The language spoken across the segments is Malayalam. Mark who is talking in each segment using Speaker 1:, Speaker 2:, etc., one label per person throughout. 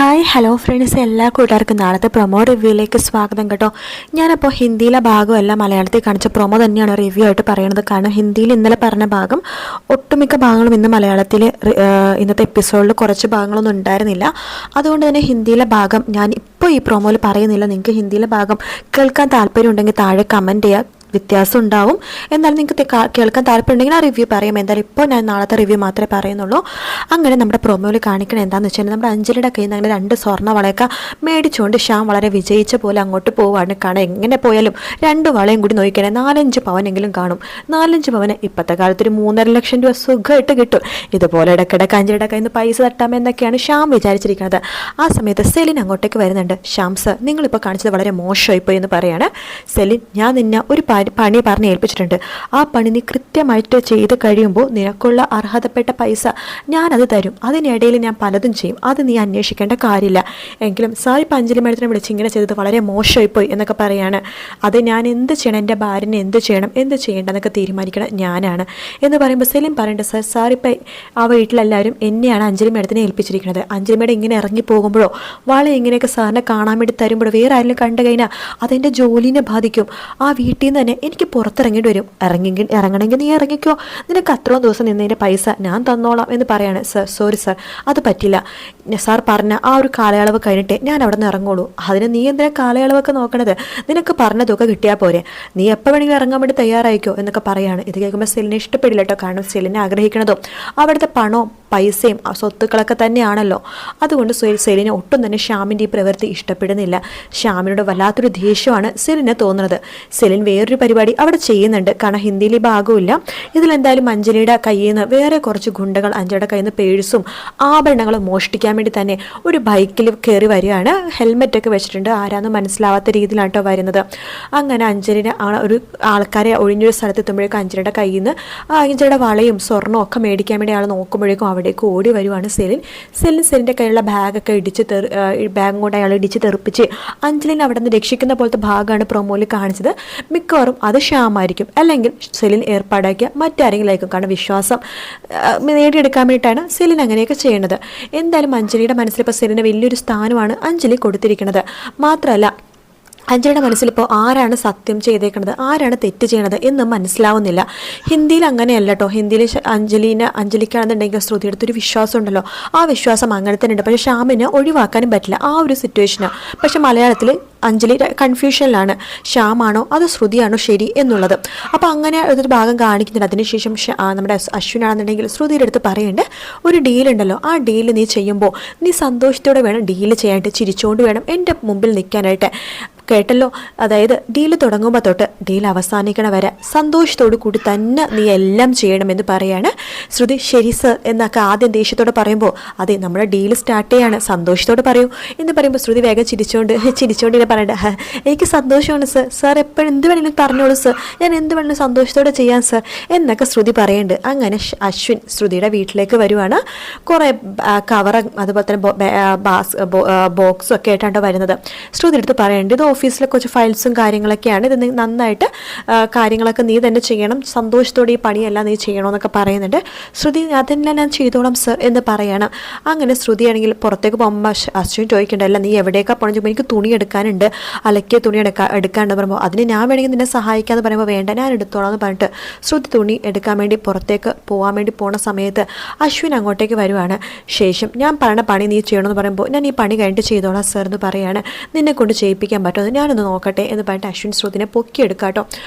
Speaker 1: ഹായ് ഹലോ ഫ്രണ്ട്സ്, എല്ലാ കൂട്ടുകാർക്കും നാളത്തെ പ്രൊമോ റിവ്യൂയിലേക്ക് സ്വാഗതം കേട്ടോ. ഞാനപ്പോൾ ഹിന്ദിയിലെ ഭാഗമല്ല മലയാളത്തിൽ കാണിച്ച പ്രൊമോ തന്നെയാണ് റിവ്യൂ ആയിട്ട് പറയുന്നത്. കാരണം ഹിന്ദിയിൽ ഇന്നലെ പറഞ്ഞ ഭാഗം ഒട്ടുമിക്ക ഭാഗങ്ങളും ഇന്ന് മലയാളത്തിൽ ഇന്നത്തെ എപ്പിസോഡിൽ കുറച്ച് ഭാഗങ്ങളൊന്നും ഉണ്ടായിരുന്നില്ല. അതുകൊണ്ട് തന്നെ ഹിന്ദിയിലെ ഭാഗം ഞാൻ ഇപ്പോൾ ഈ പ്രൊമോയിൽ പറയുന്നില്ല. നിങ്ങൾക്ക് ഹിന്ദിയിലെ ഭാഗം കേൾക്കാൻ താല്പര്യം ഉണ്ടെങ്കിൽ താഴെ കമൻറ്റ് ചെയ്യുക. വ്യത്യാസം ഉണ്ടാവും. എന്നാലും നിങ്ങൾക്ക് കേൾക്കാൻ താല്പര്യമുണ്ടെങ്കിൽ ആ റിവ്യൂ പറയാം. എന്തായാലും ഇപ്പോൾ ഞാൻ നാളത്തെ റിവ്യൂ മാത്രമേ പറയുന്നുള്ളൂ. അങ്ങനെ നമ്മുടെ പ്രൊമോയിൽ കാണിക്കണം എന്താണെന്ന് വെച്ചാൽ നമ്മുടെ അഞ്ജലിയുടെ കയ്യിൽ നിന്ന് അങ്ങനെ 2 സ്വർണ്ണ വളയൊക്കെ മേടിച്ചുകൊണ്ട് ശ്യാം വളരെ വിജയിച്ച പോലെ അങ്ങോട്ട് പോവുകയാണ്. കാണാൻ എങ്ങനെ പോയാലും 2 വളയും കൂടി നോക്കിക്കണേ 4-5 പവനെങ്കിലും കാണും. 4-5 പവന് ഇപ്പോഴത്തെ കാലത്ത് ഒരു 3.5 ലക്ഷം രൂപ സുഖമായിട്ട് കിട്ടും. ഇതുപോലെ ഇടയ്ക്കിടയ്ക്ക് അഞ്ജലിയുടെ കയ്യിൽ നിന്ന് പൈസ തട്ടാമെന്നൊക്കെയാണ് ശ്യാം വിചാരിച്ചിരിക്കുന്നത്. ആ സമയത്ത് സെലിൻ അങ്ങോട്ടേക്ക് വരുന്നുണ്ട്. ശ്യാം സർ, നിങ്ങളിപ്പോൾ കാണിച്ചത് വളരെ മോശമായിപ്പോയി എന്ന് പറയാണ്. സെലിൻ, ഞാൻ നിന്നെ ഒരു പണി പറഞ്ഞ് ഏൽപ്പിച്ചിട്ടുണ്ട്. ആ പണി നീ കൃത്യമായിട്ട് ചെയ്ത് കഴിയുമ്പോൾ നിനക്കുള്ള അർഹതപ്പെട്ട പൈസ ഞാനത് തരും. അതിനിടയിൽ ഞാൻ പലതും ചെയ്യും. അത് നീ അന്വേഷിക്കേണ്ട കാര്യമില്ല. എങ്കിലും സാർ ഇപ്പം അഞ്ജലി മേഡത്തിനെ വിളിച്ച് ഇങ്ങനെ ചെയ്തത് വളരെ മോശമായിപ്പോയി എന്നൊക്കെ പറയാണ്. അത് ഞാൻ എന്ത് ചെയ്യണം, എൻ്റെ ഭാര്യനെ എന്ത് ചെയ്യണം എന്ത് ചെയ്യേണ്ടതെന്നൊക്കെ തീരുമാനിക്കണം ഞാനാണ് എന്ന് പറയുമ്പോൾ സെലിം പറയേണ്ടത് സാർ ഇപ്പം ആ വീട്ടിലെല്ലാവരും എന്നെയാണ് അഞ്ജലി മേഡത്തിനെ ഏൽപ്പിച്ചിരിക്കുന്നത്. അഞ്ജലി മേഡം ഇങ്ങനെ ഇറങ്ങി പോകുമ്പോഴോ വള ഇങ്ങനെയൊക്കെ സാറിനെ കാണാൻ വേണ്ടി തരുമ്പോഴോ വേറെ ആരെങ്കിലും കണ്ടു കഴിഞ്ഞാൽ അതെൻ്റെ ജോലിനെ ബാധിക്കും. ആ വീട്ടിൽ നിന്ന് തന്നെ എനിക്ക് പുറത്തിറങ്ങേണ്ടി വരും. ഇറങ്ങണമെങ്കിൽ നീ ഇറങ്ങിക്കോ, നിനക്ക് അത്രയും ദിവസം നിന്നതിൻ്റെ പൈസ ഞാൻ തന്നോളാം എന്ന് പറയാണ്. സർ സോറി സർ, അത് പറ്റില്ല. സാർ പറഞ്ഞ ആ ഒരു കാലയളവ് കഴിഞ്ഞിട്ടേ ഞാൻ അവിടെ നിന്ന് ഇറങ്ങുള്ളൂ. അതിന് നീ എന്തിനാ കാലയളവൊക്കെ നോക്കണത്? നിനക്ക് പറഞ്ഞ തുക കിട്ടിയാൽ പോരെ, നീ എപ്പോൾ വേണമെങ്കിലും ഇറങ്ങാൻ വേണ്ടി തയ്യാറായിക്കോ എന്നൊക്കെ പറയാണ്. ഇത് കേൾക്കുമ്പോൾ സെലിനെ ഇഷ്ടപ്പെടില്ല കേട്ടോ. കാരണം സെലിനെ ആഗ്രഹിക്കണതും അവിടുത്തെ പണവും പൈസയും സ്വത്തുക്കളൊക്കെ തന്നെയാണല്ലോ. അതുകൊണ്ട് സെലിനെ ഒട്ടും തന്നെ ശ്യാമിൻ്റെ ഈ പ്രവൃത്തി ഇഷ്ടപ്പെടുന്നില്ല. ശ്യാമിനോട് വല്ലാത്തൊരു ദേഷ്യമാണ് സെലിനെ തോന്നുന്നത്. സെലിൻ വേറൊരു പരിപാടി അവിടെ ചെയ്യുന്നുണ്ട്. കാരണം ഹിന്ദിയിൽ ഈ ഭാഗമില്ല. ഇതിലെന്തായാലും അഞ്ജലിയുടെ കയ്യിൽ നിന്ന് വേറെ കുറച്ച് ഗുണ്ടകൾ അഞ്ജലിയുടെ കയ്യിൽ നിന്ന് പേഴ്സും ആഭരണങ്ങളും മോഷ്ടിക്കാൻ വേണ്ടി തന്നെ ഒരു ബൈക്കിൽ കയറി വരികയാണ്. ഹെൽമെറ്റൊക്കെ വെച്ചിട്ടുണ്ട്. ആരാന്ന് മനസ്സിലാവാത്ത രീതിയിലാണ് കേട്ടോ വരുന്നത്. അങ്ങനെ അഞ്ജലിനെ ഒരു ആൾക്കാരെ ഒഴിഞ്ഞൊരു സ്ഥലത്ത് എത്തുമ്പോഴേക്കും അഞ്ജലിയുടെ കയ്യിൽ നിന്ന് അഞ്ജലിയുടെ വളയും സ്വർണ്ണവും ഒക്കെ മേടിക്കാൻ വേണ്ടി ആൾ നോക്കുമ്പോഴേക്കും അവിടേക്ക് ഓടി വരുവാണ് സെലിൻ്റെ കയ്യിലുള്ള ബാഗൊക്കെ ബാഗും കൊണ്ട് അയാൾ ഇടിച്ച് തെറിപ്പിച്ച് അഞ്ജലിനെ അവിടെ നിന്ന് രക്ഷിക്കുന്ന പോലത്തെ ഭാഗമാണ് പ്രൊമോയിൽ കാണിച്ചത്. മിക്കവാറും അത് ശ്യാമായിരിക്കും, അല്ലെങ്കിൽ സെലിൻ ഏർപ്പാടാക്കിയ മറ്റാരെങ്കിലും ആയിരിക്കും. കാരണം വിശ്വാസം നേടിയെടുക്കാൻ വേണ്ടിയിട്ടാണ് സെലിൻ അങ്ങനെയൊക്കെ ചെയ്യുന്നത്. എന്തായാലും അഞ്ജലിയുടെ മനസ്സിൽ ഇപ്പോൾ സെലിന് വലിയൊരു സ്ഥാനമാണ് അഞ്ജലി കൊടുത്തിരിക്കുന്നത്. മാത്രമല്ല അഞ്ജലിയുടെ മനസ്സിലിപ്പോൾ ആരാണ് സത്യം ചെയ്തേക്കുന്നത്, ആരാണ് തെറ്റ് ചെയ്യണത് എന്ന് മനസ്സിലാവുന്നില്ല. ഹിന്ദിയിൽ അങ്ങനെയല്ല കേട്ടോ. ഹിന്ദിയിൽ അഞ്ജലിക്കാണെന്നുണ്ടെങ്കിൽ ശ്രുതിയെടുത്തൊരു വിശ്വാസം ഉണ്ടല്ലോ, ആ വിശ്വാസം അങ്ങനെ തന്നെ ഉണ്ട്. പക്ഷേ ശ്യാമിനെ ഒഴിവാക്കാനും പറ്റില്ല ആ ഒരു സിറ്റുവേഷനാണ്. പക്ഷെ മലയാളത്തിൽ അഞ്ജലി കൺഫ്യൂഷനിലാണ്, ശ്യാമാണോ അത് ശ്രുതിയാണോ ശരി എന്നുള്ളത്. അപ്പോൾ അങ്ങനെ ഒരു ഭാഗം കാണിക്കുന്നുണ്ട്. അതിനുശേഷം നമ്മുടെ അശ്വിനാണെന്നുണ്ടെങ്കിൽ ശ്രുതിയുടെ അടുത്ത് പറയേണ്ട ഒരു ഡീലുണ്ടല്ലോ, ആ ഡീല് നീ ചെയ്യുമ്പോൾ നീ സന്തോഷത്തോടെ വേണം ഡീല് ചെയ്യാനായിട്ട്, ചിരിച്ചുകൊണ്ട് വേണം എൻ്റെ മുമ്പിൽ നിൽക്കാനായിട്ട്. കേട്ടല്ലോ, അതായത് ഡീല് തുടങ്ങുമ്പോൾ തൊട്ട് ഡീൽ അവസാനിക്കണ വരെ സന്തോഷത്തോടു കൂടി തന്നെ നീ എല്ലാം ചെയ്യണമെന്ന് പറയാണ് ശ്രുതി. ശരി സർ എന്നൊക്കെ ആദ്യം ദേഷ്യത്തോടെ പറയുമ്പോൾ അതെ നമ്മുടെ ഡീല് സ്റ്റാർട്ട് ചെയ്യാണ്, സന്തോഷത്തോടെ പറയൂ എന്ന് പറയുമ്പോൾ ശ്രുതി വേഗം ചിരിച്ചുകൊണ്ട് ഇങ്ങനെ പറയണ്ട, എനിക്ക് സന്തോഷമാണ് സർ, സാർ എപ്പോഴും എന്ത് വേണമെങ്കിലും പറഞ്ഞോളൂ സർ, ഞാൻ എന്ത് വേണമെങ്കിലും സന്തോഷത്തോടെ ചെയ്യാം സർ എന്നൊക്കെ ശ്രുതി പറയുന്നുണ്ട്. അങ്ങനെ അശ്വിൻ ശ്രുതിയുടെ വീട്ടിലേക്ക് വരുവാണ്. കുറേ കവറും അതുപോലെ തന്നെ ബോക്സും ഒക്കെ ആയിട്ടാണ് വരുന്നത്. ശ്രുതി എടുത്ത് പറയുന്നുണ്ട്, ഇത് ഓഫീസിലെ കുറച്ച് ഫയൽസും കാര്യങ്ങളൊക്കെയാണ്, ഇത് നന്നായിട്ട് കാര്യങ്ങളൊക്കെ നീ തന്നെ ചെയ്യണം, സന്തോഷത്തോടെ ഈ പണിയെല്ലാം നീ ചെയ്യണമെന്നൊക്കെ പറയുന്നുണ്ട്. ശ്രുതി അതെല്ലാം ഞാൻ ചെയ്തോളാം സർ എന്ന് പറയണം. അങ്ങനെ ശ്രുതിയാണെങ്കിൽ പുറത്തേക്ക് പോകുമ്പോൾ അശ്വിൻ ചോദിക്കണ്ടല്ല നീ എവിടേക്കാണ് പോകണം ചോദിക്കുമ്പോൾ എനിക്ക് തുണി എടുക്കാനുണ്ട്, അലക്കിയ തുണി എടുക്കാനുണ്ട് പറയുമ്പോൾ അതിന് ഞാൻ വേണമെങ്കിൽ നിന്നെ സഹായിക്കാമെന്ന് പറയുമ്പോൾ വേണ്ട ഞാൻ എടുത്തോളാം എന്ന് പറഞ്ഞിട്ട് ശ്രുതി തുണി എടുക്കാൻ വേണ്ടി പുറത്തേക്ക് പോകാൻ വേണ്ടി പോണ സമയത്ത് അശ്വിൻ അങ്ങോട്ടേക്ക് വരുവാണ്. ശേഷം ഞാൻ പറഞ്ഞ പണി നീ ചെയ്യണമെന്ന് പറയുമ്പോൾ ഞാൻ ഈ പണി കഴിഞ്ഞിട്ട് ചെയ്തോളാം സർ എന്ന് പറയാണ്. നിന്നെ കൊണ്ട് ചെയ്യിപ്പിക്കാൻ പറ്റുമോ ഞാനൊന്ന് നോക്കട്ടെ എന്ന് പറഞ്ഞിട്ട് അശ്വിൻ ശ്രുതിനെ പൊക്കിയെടുക്കാട്ടോ.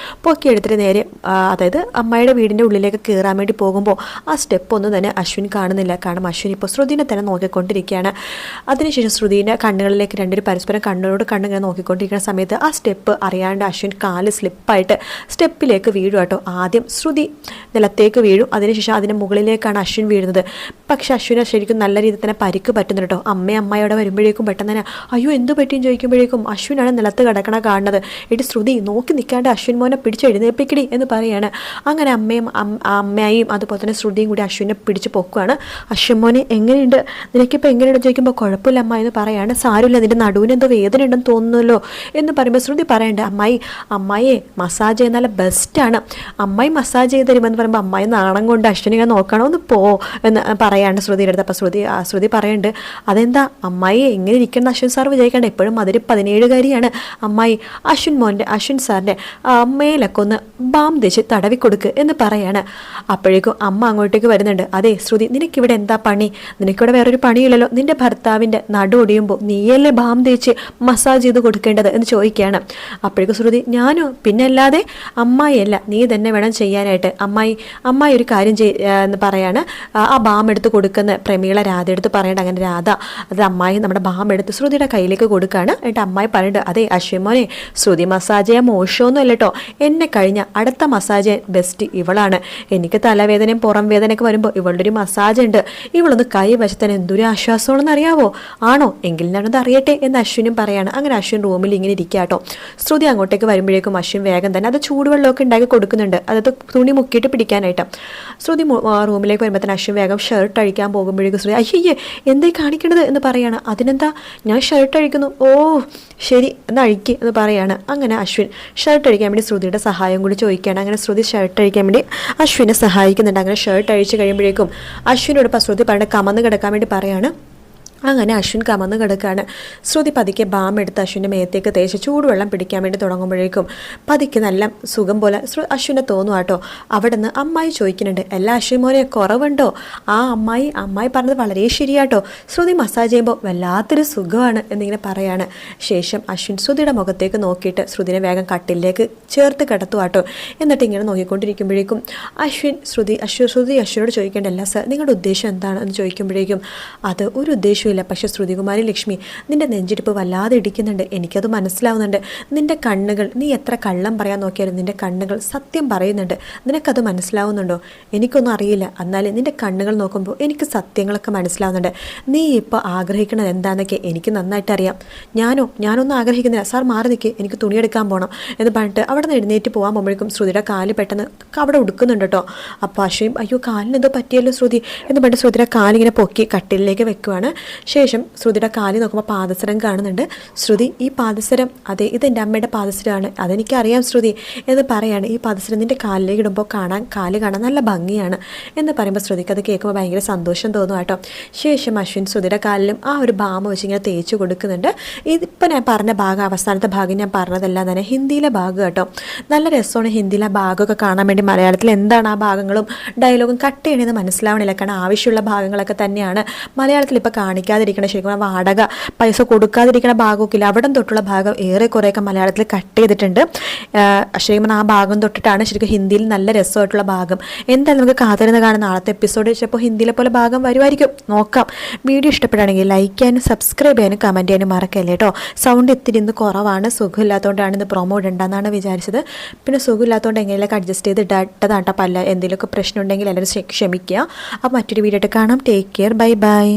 Speaker 1: പൊക്കിയെടുത്തിട്ട് നേരെ അതായത് അമ്മയുടെ വീടിൻ്റെ ഉള്ളിലേക്ക് കയറാൻ വേണ്ടി പോകുമ്പോൾ ആ സ്റ്റെപ്പ് ഒന്നും തന്നെ അശ്വിൻ കാണുന്നില്ല. കാരണം അശ്വിൻ ഇപ്പോൾ ശ്രുതിനെ തന്നെ നോക്കിക്കൊണ്ടിരിക്കുകയാണ്. അതിനുശേഷം ശ്രുതിൻ്റെ കണ്ണുകളിലേക്ക് രണ്ടുപേരും പരസ്പരം കണ്ണിങ്ങനെ നോക്കിക്കൊണ്ടിരിക്കുന്ന സമയത്ത് ആ സ്റ്റെപ്പ് അറിയാണ്ട് അശ്വിൻ കാല് സ്ലിപ്പായിട്ട് സ്റ്റെപ്പിലേക്ക് വീഴും കേട്ടോ. ആദ്യം ശ്രുതി നിലത്തേക്ക് വീഴും, അതിനുശേഷം അതിൻ്റെ മുകളിലേക്കാണ് അശ്വിൻ വീഴുന്നത്. പക്ഷെ അശ്വിനെ ശരിക്കും നല്ല രീതിയിൽ തന്നെ പരിക്ക് പറ്റുന്നുണ്ട് കേട്ടോ. അമ്മയോടെ വരുമ്പോഴേക്കും പെട്ടെന്ന് തന്നെ അയ്യോ എന്ത് പറ്റിയും ചോദിക്കുമ്പോഴേക്കും അശ്വിനാണ് നിലത്ത് കിടക്കണ കാണുന്നത്. ഇടി ശ്രുതി നോക്കി നിൽക്കാണ്ട് അശ്വിൻ മോനെ പിടിച്ച് എഴുന്നേൽപ്പിക്കടി എന്ന് പറയാണ്. അങ്ങനെ അമ്മയും അതുപോലെ തന്നെ ശ്രുതിയും കൂടി അശ്വിനെ പിടിച്ച് പൊക്കുവാണ്. അശ്വിൻ മോനെ എങ്ങനെയുണ്ട്, നിനക്കിപ്പോൾ എങ്ങനെയുണ്ട് ചോദിക്കുമ്പോൾ കുഴപ്പമില്ല അമ്മ എന്ന് പറയാണ്. സാരമില്ല, നിന്റെ നടുവിന് എന്തോ വേദന ഉണ്ടെന്ന് തോന്നുന്നല്ലോ എന്ന് പറയുമ്പോൾ ശ്രുതി പറയണ്ട്, അമ്മായിയെ മസാജ് ചെയ്യുന്ന നല്ല ബെസ്റ്റാണ്, അമ്മായി മസാജ് ചെയ്ത് തരുമെന്ന് പറയുമ്പോൾ അമ്മായി നാണം കൊണ്ട് അശ്വിനെ നോക്കണോ ഒന്ന് പോ എന്ന് പറയാണ് ശ്രുതിയുടെ അടുത്ത്. അപ്പോൾ ശ്രുതി പറയുന്നുണ്ട്, അതെന്താ അമ്മായി എങ്ങനെ ഇരിക്കണം അശ്വിൻ സാർ വിചാരിക്കണ്ട, എപ്പോഴും അതിൽ 17-കാരിയാണ് അമ്മായി, അശ്വിൻ സാറിൻ്റെ മേലൊക്കെ ഒന്ന് ബാം തേച്ച് തടവി കൊടുക്ക് എന്ന് പറയാണ്. അപ്പോഴേക്കും അമ്മ അങ്ങോട്ടേക്ക് വരുന്നുണ്ട്. അതെ ശ്രുതി, നിനക്കിവിടെ എന്താ പണി, നിനക്കിവിടെ വേറൊരു പണിയില്ലല്ലോ, നിന്റെ ഭർത്താവിൻ്റെ നടു ഒടിയുമ്പോൾ നീയല്ലേ ബാം തേച്ച് മസാജ് ചെയ്ത് കൊടുക്കേണ്ടത് എന്ന് ചോദിക്കുകയാണ്. അപ്പോഴേക്കും ശ്രുതി, ഞാനോ, പിന്നെ അല്ലാതെ അമ്മായിയല്ല നീ തന്നെ വേണം ചെയ്യാനായിട്ട്, അമ്മായി ഒരു കാര്യം എന്ന് പറയാണ്. ആ ബാം എടുത്ത് കൊടുക്കുന്ന പ്രമീള രാധ എടുത്ത് പറയേണ്ട. അങ്ങനെ രാധ അത് അമ്മായി നമ്മുടെ ബാം എടുത്ത് ശ്രുതിയുടെ കയ്യിലേക്ക് കൊടുക്കുകയാണ്. എന്നിട്ട് അമ്മായി പറയുന്നുണ്ട്, അതെ അശ്വിൻ മോനെ, ശ്രുതി മസാജ് ചെയ്യാൻ മോശമൊന്നും അല്ല കേട്ടോ, എന്നെ കഴിഞ്ഞ അടുത്ത മസാജ് ബെസ്റ്റ് ഇവളാണ്, എനിക്ക് തലവേദനയും പുറം വേദനയൊക്കെ വരുമ്പോൾ ഇവളുടെ ഒരു മസാജ് ഉണ്ട്, ഇവളൊന്ന് കൈ വശത്തന്നെ എന്തൊരു ആശ്വാസമാണെന്ന് അറിയാവോ, ആണോ എങ്കിൽ ഞാനത് അറിയട്ടെ എന്ന് അശ്വിനും പറയാണ്. അങ്ങനെ അശ്വിൻ റൂമിൽ ഇങ്ങനെ ഇരിക്കുക കേട്ടോ. ശ്രുതി അങ്ങോട്ടേക്ക് വരുമ്പോഴേക്കും അശ്വിൻ വേഗം തന്നെ അത് ചൂടുവെള്ളമൊക്കെ ഉണ്ടാക്കി കൊടുക്കുന്നുണ്ട്, അതായത് തുണി മുക്കിയിട്ട് പിടിക്കാനായിട്ട്. ശ്രുതി റൂമിലേക്ക് വരുമ്പോൾ തന്നെ അശ്വിൻ വേഗം ഷർട്ട് അഴിക്കാൻ പോകുമ്പോഴേക്കും ശ്രുതി അയ്യേ എന്തായി കാണിക്കണത് എന്ന് പറയാണ്. അതിനെന്താ, ഞാൻ ഷർട്ട് അഴിക്കുന്നു, ഓ ശരി എന്ന് അഴിക്ക് എന്ന് പറയാണ്. അങ്ങനെ അശ്വിൻ ഷർട്ട് അഴിക്കാൻ വേണ്ടി ശ്രുതിയുടെ സഹായം കൂടി ചോദിക്കുകയാണ്. അങ്ങനെ ശ്രുതി ഷർട്ട് അഴിക്കാൻ വേണ്ടി അശ്വിനെ സഹായിക്കുന്നുണ്ട്. അങ്ങനെ ഷർട്ട് അഴിച്ച് കഴിയുമ്പോഴേക്കും അശ്വിനോട് ശ്രുതി പറഞ്ഞ കമന്ന് കിടക്കാൻ വേണ്ടി പറയാണ്. അങ്ങനെ അശ്വിൻ കമന്ന് കിടക്കുകയാണ്. ശ്രുതി പതിക്കെ ബാം എടുത്ത് അശ്വിൻ്റെ മേത്തേക്ക് തേച്ച് ചൂടുവെള്ളം പിടിക്കാൻ വേണ്ടി തുടങ്ങുമ്പോഴേക്കും പതിക്ക് നല്ല സുഖം പോലെ അശ്വിനെ തോന്നും കേട്ടോ. അവിടെ നിന്ന് അമ്മായി ചോദിക്കുന്നുണ്ട്, എല്ലാ അശ്വിൻ മോനെ കുറവുണ്ടോ? ആ അമ്മായി പറഞ്ഞത് വളരെ ശരിയാട്ടോ, ശ്രുതി മസാജ് ചെയ്യുമ്പോൾ വല്ലാത്തൊരു സുഖമാണ് എന്നിങ്ങനെ പറയാണ്. ശേഷം അശ്വിൻ ശ്രുതിയുടെ മുഖത്തേക്ക് നോക്കിയിട്ട് ശ്രുതിനെ വേഗം കട്ടിലേക്ക് ചേർത്ത് കിടത്തു കേട്ടോ. എന്നിട്ട് ഇങ്ങനെ നോക്കിക്കൊണ്ടിരിക്കുമ്പോഴേക്കും അശ്വിനോട് ചോദിക്കേണ്ട, അല്ല സാർ നിങ്ങളുടെ ഉദ്ദേശം എന്താണ് എന്ന് ചോദിക്കുമ്പോഴേക്കും അത് ഒരു ഉദ്ദേശവും, പക്ഷേ ശ്രുതികുമാരി ലക്ഷ്മി, നിന്റെ നെഞ്ചിടിപ്പ് വല്ലാതെ ഇടിക്കുന്നുണ്ട്, എനിക്കത് മനസ്സിലാവുന്നുണ്ട്, നിന്റെ കണ്ണുകൾ, നീ എത്ര കള്ളം പറയാൻ നോക്കിയാലും നിന്റെ കണ്ണുകൾ സത്യം പറയുന്നുണ്ട്, നിനക്കത് മനസ്സിലാവുന്നുണ്ടോ? എനിക്കൊന്നും അറിയില്ല, എന്നാലും നിന്റെ കണ്ണുകൾ നോക്കുമ്പോൾ എനിക്ക് സത്യങ്ങളൊക്കെ മനസ്സിലാവുന്നുണ്ട്, നീ ഇപ്പോൾ ആഗ്രഹിക്കുന്നത് എന്താണെന്നൊക്കെ എനിക്ക് നന്നായിട്ട് അറിയാം. ഞാനൊന്നും ആഗ്രഹിക്കുന്നില്ല, സാർ മാറി നിൽക്ക്, എനിക്ക് തുണിയെടുക്കാൻ പോകണം എന്ന് പറഞ്ഞിട്ട് അവിടെ നിന്ന് എഴുന്നേറ്റ് പോകാൻ പോകുമ്പോഴേക്കും ശ്രുതിയുടെ കാല് പെട്ടെന്ന് അവിടെ ഉടുക്കുന്നുണ്ട് കേട്ടോ. അപ്പോൾ അശ്വയും അയ്യോ കാലിനെന്തോ പറ്റിയല്ലോ ശ്രുതി എന്ന് പറഞ്ഞിട്ട് ശ്രുതിയുടെ കാലിങ്ങനെ പൊക്കി കട്ടിലേക്ക് വെക്കുവാണ്. ശേഷം ശ്രുതിയുടെ കാലിൽ നോക്കുമ്പോൾ പാദസരം കാണുന്നുണ്ട്. ശ്രുതി, ഈ പാദസരം, അതെ ഇതെൻ്റെ അമ്മയുടെ പാദസരമാണ്, അതെനിക്കറിയാം ശ്രുതി എന്ന് പറയാണ്. ഈ പാദസരം നിൻ്റെ കാലിലേക്ക് ഇടുമ്പോൾ കാല് കാണാൻ നല്ല ഭംഗിയാണ് എന്ന് പറയുമ്പോൾ ശ്രുതിക്ക് അത് കേൾക്കുമ്പോൾ ഭയങ്കര സന്തോഷം തോന്നും കേട്ടോ. ശേഷം അശ്വിൻ ശ്രുതിയുടെ കാലിലും ആ ഒരു ബാമ വെച്ച് ഇങ്ങനെ തേച്ച് കൊടുക്കുന്നുണ്ട്. ഇതിപ്പോൾ ഞാൻ പറഞ്ഞ ഭാഗം, അവസാനത്തെ ഭാഗം ഞാൻ പറഞ്ഞതെല്ലാം തന്നെ ഹിന്ദിയിലെ ഭാഗം കേട്ടോ. നല്ല രസമാണ് ഹിന്ദിയിലെ ഭാഗമൊക്കെ കാണാൻ വേണ്ടി. മലയാളത്തിൽ എന്താണ് ആ ഭാഗങ്ങളും ഡയലോഗും കട്ട് ചെയ്യണമെന്ന് മനസ്സിലാവണില്ല, കാരണം ആവശ്യമുള്ള ഭാഗങ്ങളൊക്കെ തന്നെയാണ് മലയാളത്തിൽ ഇപ്പോൾ കാണിക്കാതിരിക്കണം. ശരിക്കും വാടക പൈസ കൊടുക്കാതിരിക്കണ ഭാഗമൊക്കെ ഇല്ല, അവിടെ തൊട്ടുള്ള ഭാഗം ഏറെ കുറേയൊക്കെ മലയാളത്തിൽ കട്ട് ചെയ്തിട്ടുണ്ട്. ശരിക്കും ആ ഭാഗം തൊട്ടിട്ടാണ് ശരിക്കും ഹിന്ദിയിൽ നല്ല രസമായിട്ടുള്ള ഭാഗം. എന്തായാലും നമുക്ക് കാത്തിരുന്ന് കാണുന്ന നാളത്തെ എപ്പിസോഡ് ചിലപ്പോൾ ഹിന്ദിയിലെ പോലെ ഭാഗം വരുമായിരിക്കും, നോക്കാം. വീഡിയോ ഇഷ്ടപ്പെടുകയാണെങ്കിൽ ലൈക്ക് ചെയ്യാനും സബ്സ്ക്രൈബ് ചെയ്യാനും കമൻറ്റ് ചെയ്യാനും മറക്കല്ലേ കേട്ടോ. സൗണ്ട് ഇത്തിരി ഇന്ന് കുറവാണ്, സുഖമില്ലാത്തതുകൊണ്ടാണ് ഇന്ന് പ്രൊമോ ഇടണ്ടെന്നാണ് വിചാരിച്ചത്. പിന്നെ സുഖമില്ലാത്തതുകൊണ്ട് എങ്ങനെയൊക്കെ അഡ്ജസ്റ്റ് ചെയ്ത് ഇട്ടതാട്ടോ. പല എന്തെങ്കിലുമൊക്കെ പ്രശ്നം ഉണ്ടെങ്കിൽ എല്ലാവരും ക്ഷമിക്കുക. അപ്പോൾ മറ്റൊരു വീഡിയോ ആയിട്ട് കാണാം. Take care, bye bye.